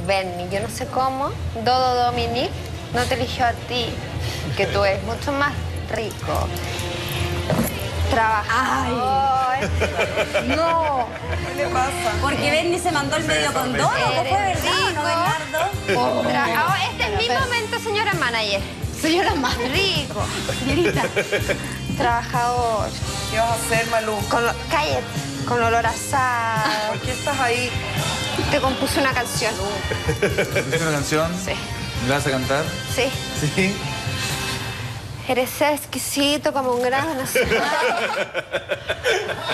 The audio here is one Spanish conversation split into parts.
Bernie, yo no sé cómo, Dodo Dominic no te eligió a ti, que tú eres mucho más rico. Trabajador. No. ¿Qué le pasa? Porque Bernie se mandó el medio condón, ¿o fue verdad, no, Bernardo? Este es mi momento, señora manager. Señora más Rico. señorita. Trabajador. ¿Qué vas a hacer, Malú? Cállate. Con olor a asado. ¿Por qué estás ahí? Te compuse una canción. ¿Es una canción? Sí. ¿Me vas a cantar? Sí. Sí. Eres exquisito como un grano nacional.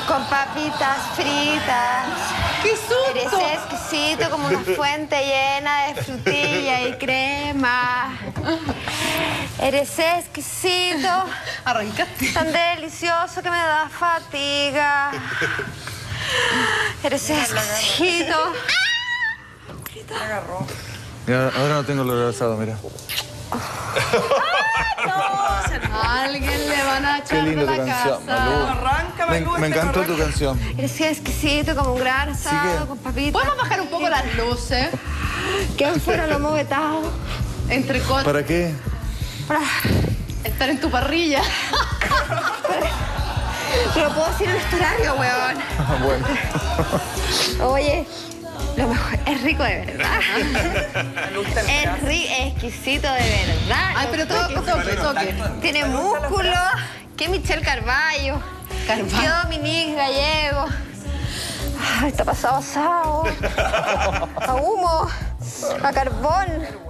Con papitas fritas. ¡Qué susto! Eres exquisito como una fuente llena de frutilla y crema. Eres exquisito. Arrancaste. Tan delicioso que me da fatiga. Eres exquisito. Me agarró. Mira, ahora no tengo el olor asado, mira. A alguien le van a Qué echar de linda la tu canción, casa. Malú. Arranca, Malú. Me encantó tu canción. Eres exquisito como un gran asado Sigue. con papitas. ¿Podemos bajar un poco las luces? Que fuera lomo vetado. Entre ¿Para qué? estar en tu parrilla. Pero puedo decir en este horario, weón. Bueno. Oye, lo mejor, es rico de verdad. Malú está en Es casa. exquisito de verdad. Ay, pero toque. Tiene músculo. Que Michelle Carballo. Que Dominique Gallego. Ay, está pasado asado. A humo. A carbón.